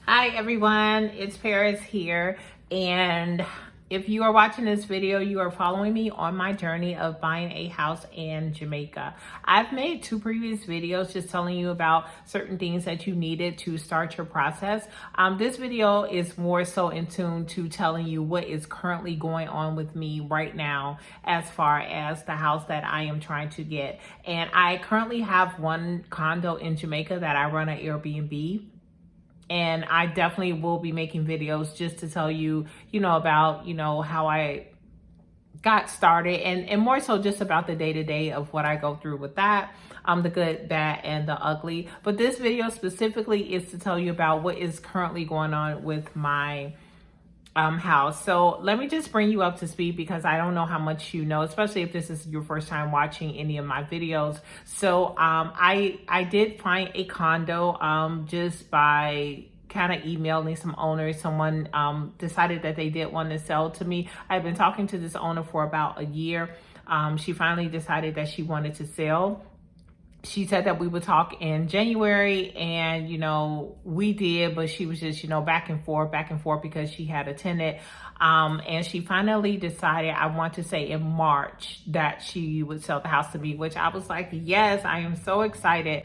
Hi everyone, it's Paris here, and if you are watching this video, you are following me on my journey of buying a house in Jamaica. I've made two previous videos just telling you about certain things that you needed to start your process. This video is more so in tune to telling you what is currently going on with me right now as far as the house that I am trying to get. And I currently have one condo in Jamaica that I run an Airbnb. And I definitely will be making videos just to tell you, about, how I got started and more so just about the day-to-day of what I go through with that, the good, bad, and the ugly. But this video specifically is to tell you about what is currently going on with my house. So let me just bring you up to speed because I don't know how much you know, especially if this is your first time watching any of my videos. So I did find a condo just by kind of emailing some owners. Someone decided that they did want to sell to me. I've been talking to this owner for about a year. She finally decided that she wanted to sell. She said that we would talk in January, and we did, but she was just back and forth because she had a tenant, and she finally decided, I want to say in March, that she would sell the house to me, which I was like, yes, I am so excited.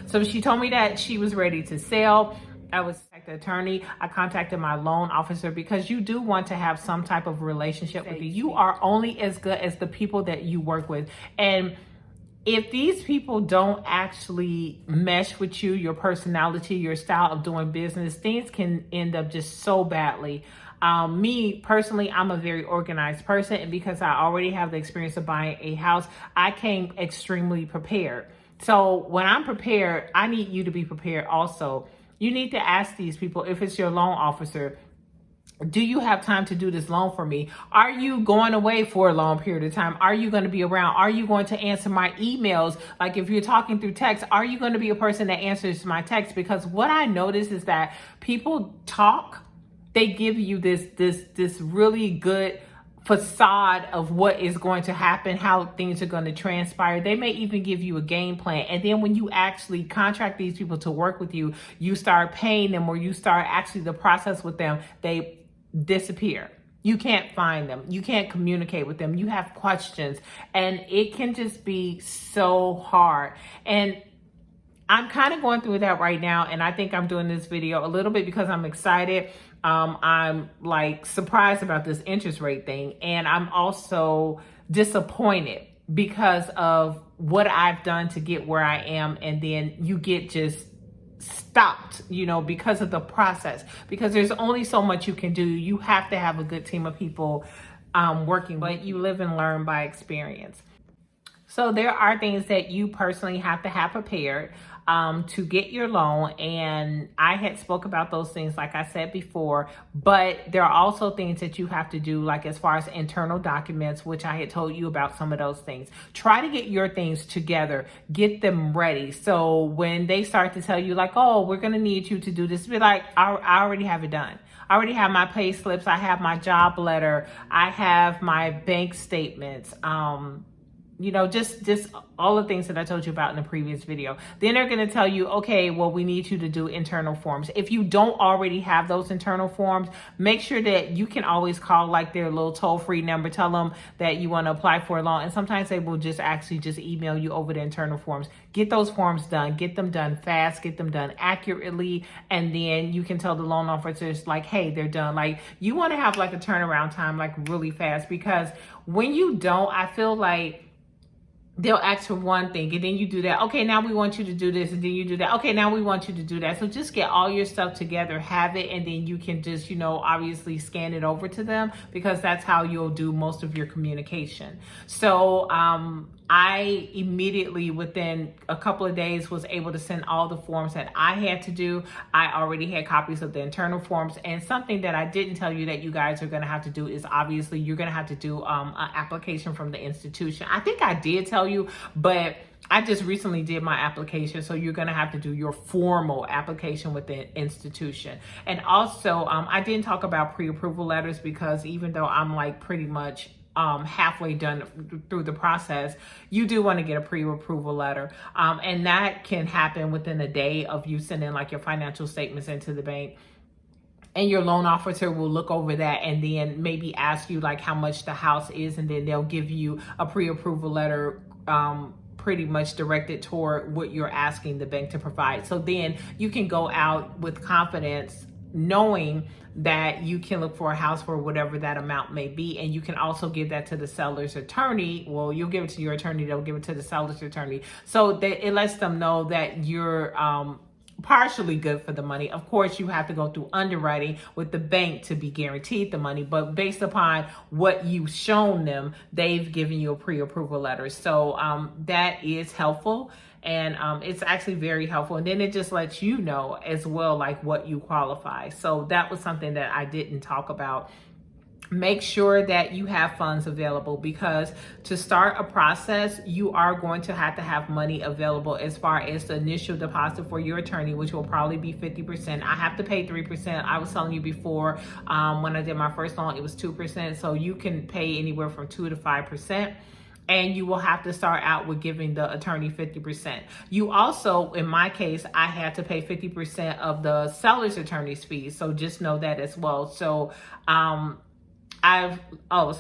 So she told me that she was ready to sell. I was the attorney. I contacted my loan officer because you do want to have some type of relationship with you. You are only as good as the people that you work with, and if these people don't actually mesh with you, your personality, your style of doing business, things can end up just so badly. Me personally, I'm a very organized person, and because I already have the experience of buying a house, I came extremely prepared. So when I'm prepared, I need you to be prepared also. You need to ask these people, if it's your loan officer, do you have time to do this loan for me? Are you going away for a long period of time? Are you going to be around? Are you going to answer my emails? Like if you're talking through text, are you going to be a person that answers my text? Because what I notice is that people talk, they give you this really good facade of what is going to happen, how things are going to transpire. They may even give you a game plan. And then when you actually contract these people to work with you, you start paying them, or you start actually the process with them, they disappear. You can't find them. You can't communicate with them. You have questions, and it can just be so hard. And I'm kind of going through that right now, and I think I'm doing this video a little bit because I'm excited. I'm like surprised about this interest rate thing, and I'm also disappointed because of what I've done to get where I am, and then you get just stopped, because of the process, because there's only so much you can do. You have to have a good team of people working, but you live and learn by experience. So there are things that you personally have to have prepared to get your loan. And I had spoke about those things, like I said before, but there are also things that you have to do, like as far as internal documents, which I had told you about some of those things. Try to get your things together, get them ready. So when they start to tell you like, oh, we're going to need you to do this, be like, I already have it done. I already have my pay slips. I have my job letter. I have my bank statements. Just all the things that I told you about in the previous video. Then they're going to tell you, okay, well, we need you to do internal forms. If you don't already have those internal forms, make sure that you can always call like their little toll-free number, tell them that you want to apply for a loan. And sometimes they will just actually just email you over the internal forms. Get those forms done, get them done fast, get them done accurately. And then you can tell the loan officers like, hey, they're done. Like you want to have like a turnaround time, like really fast, because when you don't, I feel like they'll ask for one thing and then you do that. Okay, now we want you to do this, and then you do that. Okay, now we want you to do that. So just get all your stuff together, have it, and then you can just, obviously scan it over to them, because that's how you'll do most of your communication. So I immediately, within a couple of days, was able to send all the forms that I had to do. I already had copies of the internal forms. And something that I didn't tell you that you guys are going to have to do is obviously you're going to have to do an application from the institution. I think I did tell you, but I just recently did my application. So you're going to have to do your formal application with the institution. And also, I didn't talk about pre-approval letters, because even though I'm like pretty much halfway done through the process, you do want to get a pre-approval letter. And that can happen within a day of you sending like your financial statements into the bank. And your loan officer will look over that and then maybe ask you like how much the house is, and then they'll give you a pre-approval letter pretty much directed toward what you're asking the bank to provide. So then you can go out with confidence knowing that you can look for a house for whatever that amount may be. And you can also give that to the seller's attorney. Well, you'll give it to your attorney, they'll give it to the seller's attorney. So that it lets them know that you're partially good for the money. Of course, you have to go through underwriting with the bank to be guaranteed the money, but based upon what you've shown them, they've given you a pre-approval letter. So that is helpful. And it's actually very helpful. And then it just lets you know as well, like what you qualify. So that was something that I didn't talk about. Make sure that you have funds available, because to start a process, you are going to have money available as far as the initial deposit for your attorney, which will probably be 50%. I have to pay 3%. I was telling you before, when I did my first loan, it was 2%. So you can pay anywhere from 2 to 5%. And you will have to start out with giving the attorney 50%. You also, in my case, I had to pay 50% of the seller's attorney's fees. So just know that as well. So, so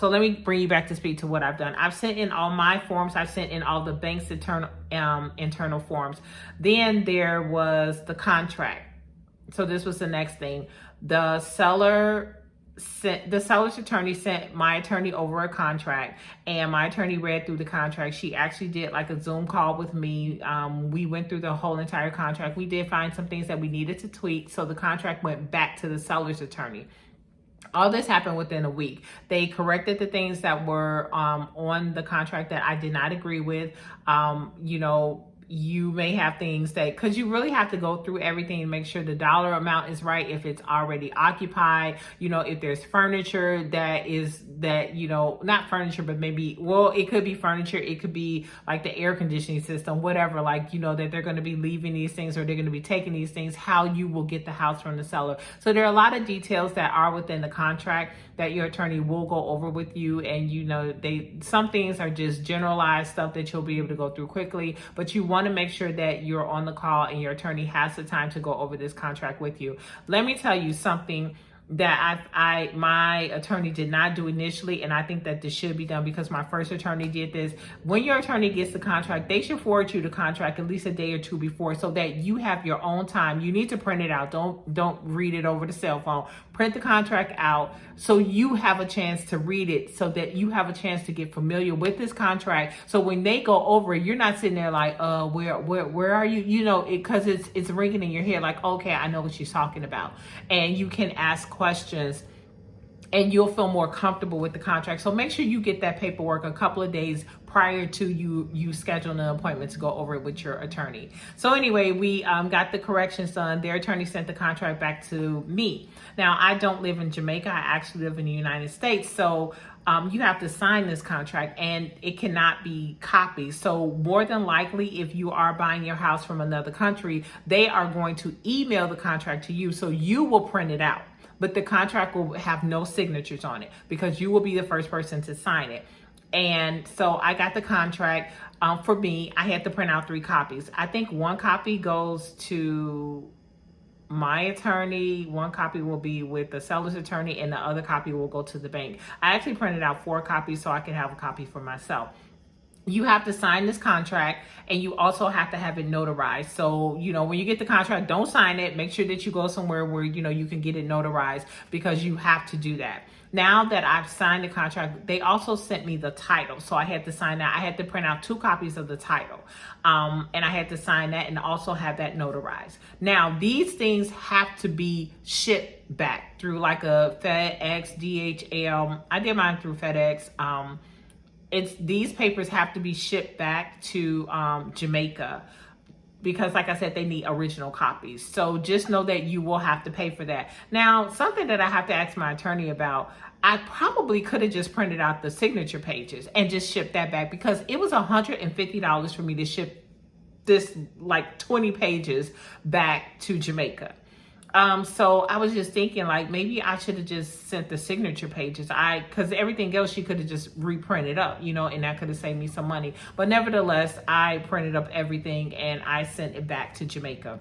let me bring you back to speed to what I've done. I've sent in all my forms. I've sent in all the bank's internal forms. Then there was the contract. So this was the next thing. The seller's attorney sent my attorney over a contract, and my attorney read through the contract. She actually did like a Zoom call with me. We went through the whole entire contract. We did find some things that we needed to tweak. So the contract went back to the seller's attorney. All this happened within a week. They corrected the things that were on the contract that I did not agree with. You may have things that, because you really have to go through everything and make sure the dollar amount is right, if it's already occupied, if there's furniture not furniture, but maybe, well, it could be furniture, it could be like the air conditioning system, whatever, that they're going to be leaving these things or they're going to be taking these things, how you will get the house from the seller. So there are a lot of details that are within the contract that your attorney will go over with you. And some things are just generalized stuff that you'll be able to go through quickly, but you want to make sure that you're on the call and your attorney has the time to go over this contract with you. Let me tell you something that my attorney did not do initially, and I think that this should be done because my first attorney did this. When your attorney gets the contract, they should forward you the contract at least a day or two before, so that you have your own time. You need to print it out. Don't read it over the cell phone. Print the contract out so you have a chance to read it, so that you have a chance to get familiar with this contract. So when they go over it, you're not sitting there like, where are you? Because it's ringing in your head like, okay, I know what she's talking about, and you can ask questions and you'll feel more comfortable with the contract. So make sure you get that paperwork a couple of days prior to you scheduling an appointment to go over it with your attorney. So anyway, we got the corrections done. Their attorney sent the contract back to me. Now, I don't live in Jamaica. I actually live in the United States. So you have to sign this contract and it cannot be copied. So more than likely, if you are buying your house from another country, they are going to email the contract to you. So you will print it out, but the contract will have no signatures on it because you will be the first person to sign it. And so I got the contract. For me, I had to print out 3 copies. I think 1 copy goes to my attorney, 1 copy will be with the seller's attorney, and the other copy will go to the bank. I actually printed out 4 copies so I could have a copy for myself. You have to sign this contract, and you also have to have it notarized. So, when you get the contract, don't sign it. Make sure that you go somewhere where, you can get it notarized, because you have to do that. Now that I've signed the contract, they also sent me the title. So I had to sign that. I had to print out 2 copies of the title. And I had to sign that and also have that notarized. Now, these things have to be shipped back through like a FedEx, DHL. I did mine through FedEx. These papers have to be shipped back to Jamaica, because like I said, they need original copies. So just know that you will have to pay for that. Now, something that I have to ask my attorney about, I probably could have just printed out the signature pages and just shipped that back, because it was $150 for me to ship this like 20 pages back to Jamaica. So I was just thinking, like, maybe I should have just sent the signature pages. Because everything else she could have just reprinted up, and that could have saved me some money. But nevertheless, I printed up everything and I sent it back to Jamaica.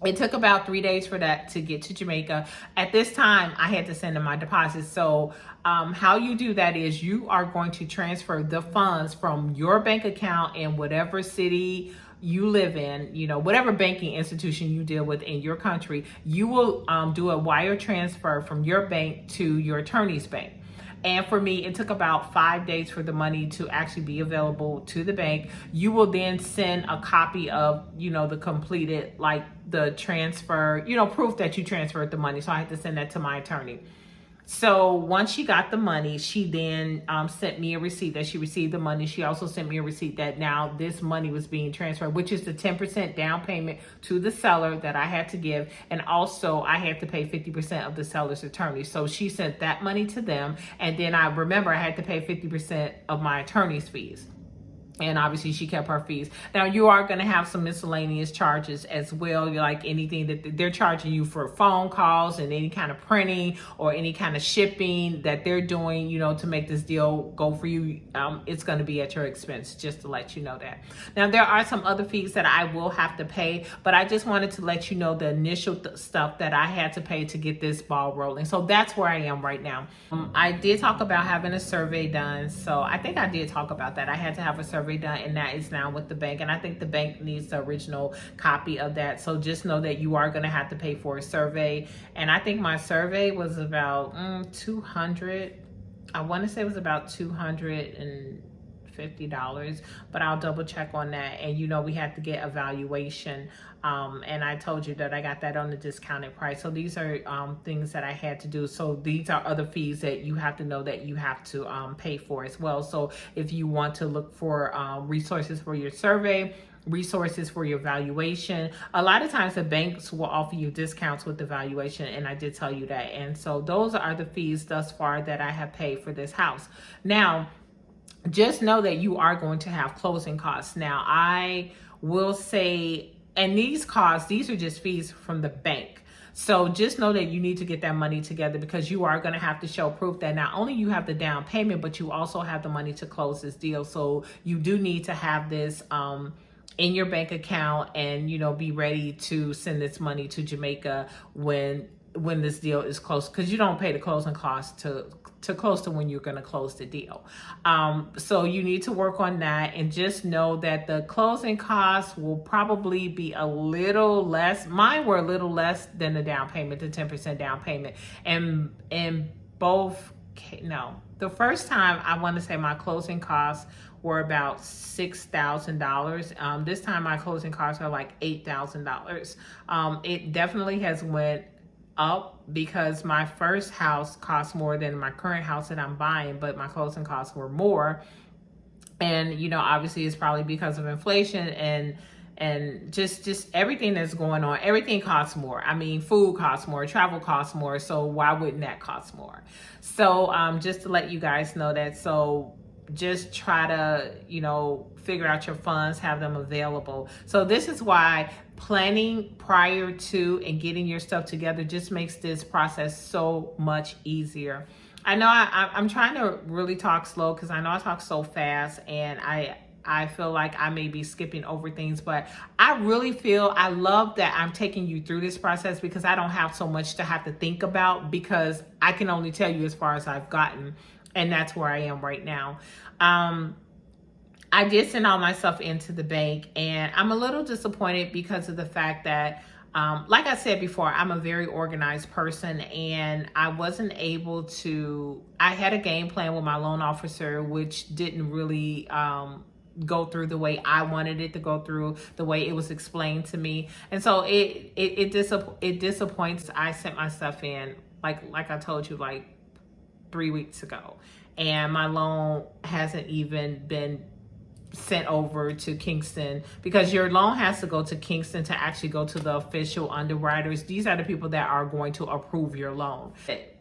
It took about 3 days for that to get to Jamaica. At this time, I had to send in my deposits. So how you do that is you are going to transfer the funds from your bank account in whatever city you live in, whatever banking institution you deal with in your country. You will do a wire transfer from your bank to your attorney's bank. And for me, it took about 5 days for the money to actually be available to the bank. You will then send a copy of, the completed, like the transfer, proof that you transferred the money. So I had to send that to my attorney. So once she got the money, she then sent me a receipt that she received the money. She also sent me a receipt that now this money was being transferred, which is the 10% down payment to the seller that I had to give. And also I had to pay 50% of the seller's attorney. So she sent that money to them. And then I had to pay 50% of my attorney's fees. And obviously she kept her fees. Now you are going to have some miscellaneous charges as well, like anything that they're charging you for phone calls and any kind of printing or any kind of shipping that they're doing, to make this deal go for you. It's going to be at your expense, just to let you know that. Now there are some other fees that I will have to pay, but I just wanted to let you know the initial stuff that I had to pay to get this ball rolling. So that's where I am right now. I did talk about having a survey done. So I think I did talk about that. I had to have a survey done, and that is now with the bank, and I think the bank needs the original copy of that. So just know that you are going to have to pay for a survey, and I think my survey was about 200. I want to say it was about $250, but I'll double check on that. And we had to get evaluation, and I told you that I got that on the discounted price. So these are things that I had to do. So these are other fees that you have to know that you have to pay for as well. So if you want to look for resources for your survey, resources for your valuation, a lot of times the banks will offer you discounts with the valuation, and I did tell you that. And so those are the fees thus far that I have paid for this house. Now just know that you are going to have closing costs. Now I will say, and these costs, these are just fees from the bank. So just know that you need to get that money together, because you are going to have to show proof that not only you have the down payment, but you also have the money to close this deal. So you do need to have this in your bank account, and be ready to send this money to Jamaica when this deal is closed, because you don't pay the closing costs to close to when you're going to close the deal. So you need to work on that, and just know that the closing costs will probably be a little less. Mine were a little less than the down payment, the 10% down payment. And the first time, I want to say my closing costs were about $6,000. This time my closing costs are like $8,000. It definitely has went up, because my first house cost more than my current house that I'm buying, but my closing costs were more. And obviously it's probably because of inflation and just everything that's going on. Everything costs more. I mean, food costs more, travel costs more, so why wouldn't that cost more? So just to let you guys know that. So just try to figure out your funds, have them available. So this is why planning prior to and getting your stuff together just makes this process so much easier. I know I'm trying to really talk slow, because I know I talk so fast, and I feel like I may be skipping over things, but I love that I'm taking you through this process, because I don't have so much to have to think about, because I can only tell you as far as I've gotten, and that's where I am right now. I did send all my stuff into the bank, and I'm a little disappointed because of the fact that, like I said before, I'm a very organized person, and I wasn't able to, I had a game plan with my loan officer, which didn't really go through the way I wanted it to go through, the way it was explained to me. And so it disappoints. I sent my stuff in, like I told you, like 3 weeks ago, and my loan hasn't even been sent over to Kingston, because your loan has to go to Kingston to actually go to the official underwriters. These are the people that are going to approve your loan.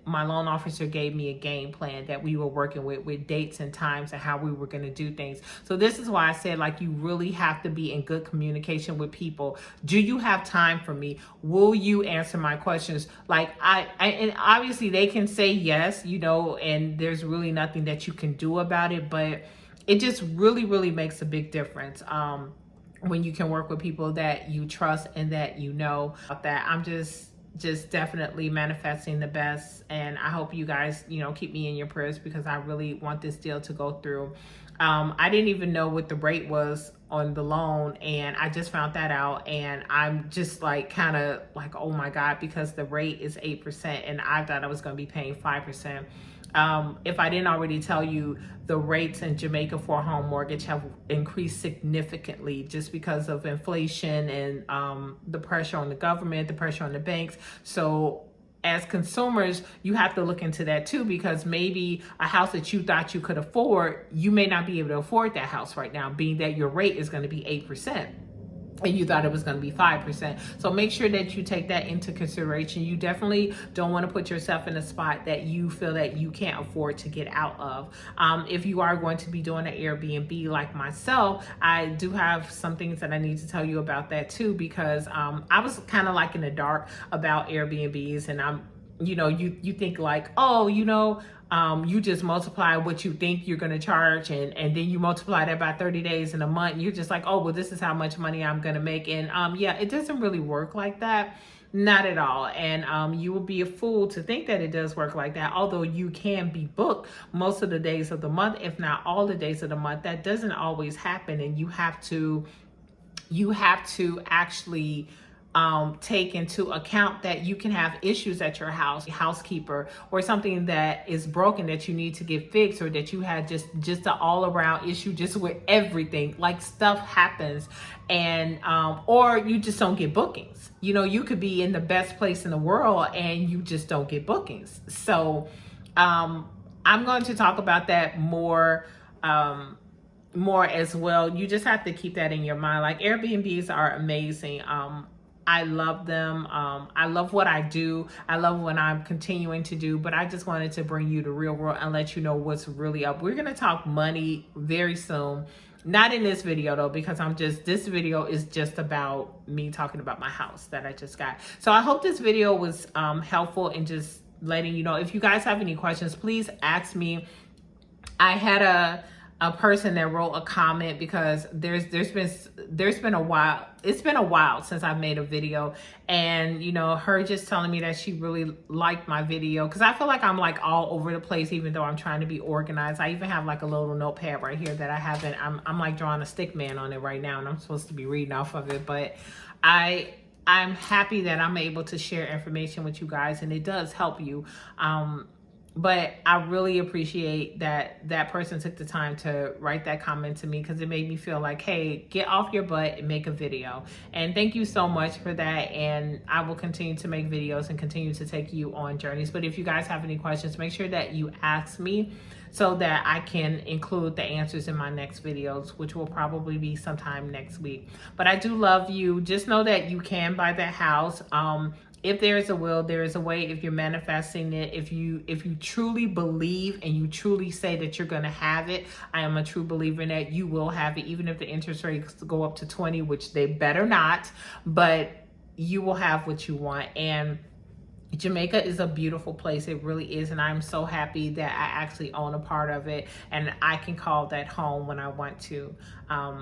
my loan officer gave me a game plan that we were working with dates and times and how we were going to do things. So this is why I said, like, you really have to be in good communication with people. Do you have time for me? Will you answer my questions? Like, and obviously they can say yes, you know, and there's really nothing that you can do about it, but it just really, really makes a big difference. When you can work with people that you trust and that you know about that. I'm just definitely manifesting the best, and I hope you guys, you know, keep me in your prayers because I really want this deal to go through. I didn't even know what the rate was on the loan, and I just found that out, and I'm just like kind of like, oh my God, because the rate is 8% and I thought I was going to be paying 5%. If I didn't already tell you, the rates in Jamaica for a home mortgage have increased significantly just because of inflation and the pressure on the government, the pressure on the banks. So as consumers, you have to look into that too, because maybe a house that you thought you could afford, you may not be able to afford that house right now, being that your rate is going to be 8%. And you thought it was going to be 5%. So make sure that you take that into consideration. You definitely don't want to put yourself in a spot that you feel that you can't afford to get out of. If you are going to be doing an Airbnb like myself, I do have some things that I need to tell you about that too, because I was kind of like in the dark about Airbnbs, and you know, you think like, oh, you know, you just multiply what you think you're going to charge, and then you multiply that by 30 days in a month. And you're just like, oh, well, this is how much money I'm going to make. And yeah, it doesn't really work like that. Not at all. And you will be a fool to think that it does work like that. Although you can be booked most of the days of the month, if not all the days of the month, that doesn't always happen. And you have to actually take into account that you can have issues at your house, housekeeper, or something that is broken that you need to get fixed, or that you had just an all-around issue just with everything. Like, stuff happens, and or you just don't get bookings. You know, you could be in the best place in the world and you just don't get bookings. So I'm going to talk about that more as well. You just have to keep that in your mind. Like, Airbnbs are amazing. I love them. I love what I do. I love what I'm continuing to do, but I just wanted to bring you the real world and let you know what's really up. We're going to talk money very soon. Not in this video though, because this video is just about me talking about my house that I just got. So I hope this video was helpful in just letting you know. If you guys have any questions, please ask me. I had a person that wrote a comment, because there's been a while. It's been a while since I've made a video, and you know, her just telling me that she really liked my video, because I feel like I'm like all over the place, even though I'm trying to be organized. I even have like a little notepad right here that I haven't. I'm like drawing a stick man on it right now, and I'm supposed to be reading off of it, but I'm happy that I'm able to share information with you guys, and it does help you. But I really appreciate that person took the time to write that comment to me, because it made me feel like, hey, get off your butt and make a video. And thank you so much for that. And I will continue to make videos and continue to take you on journeys. But if you guys have any questions, make sure that you ask me so that I can include the answers in my next videos, which will probably be sometime next week. But I do love you. Just know that you can buy that house. If there is a will, there is a way. If you're manifesting it, if you truly believe and you truly say that you're going to have it, I am a true believer in that, you will have it, even if the interest rates go up to 20, which they better not, but you will have what you want. And Jamaica is a beautiful place. It really is. And I'm so happy that I actually own a part of it, and I can call that home when I want to.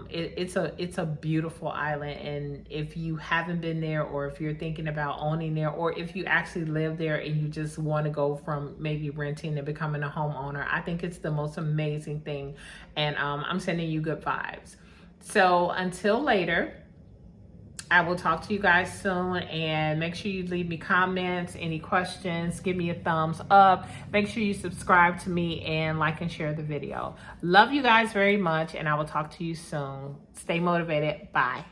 It's a beautiful island. And if you haven't been there, or if you're thinking about owning there, or if you actually live there and you just want to go from maybe renting to becoming a homeowner, I think it's the most amazing thing. And I'm sending you good vibes. So until later, I will talk to you guys soon, and make sure you leave me comments, any questions, give me a thumbs up. Make sure you subscribe to me and like and share the video. Love you guys very much, and I will talk to you soon. Stay motivated. Bye.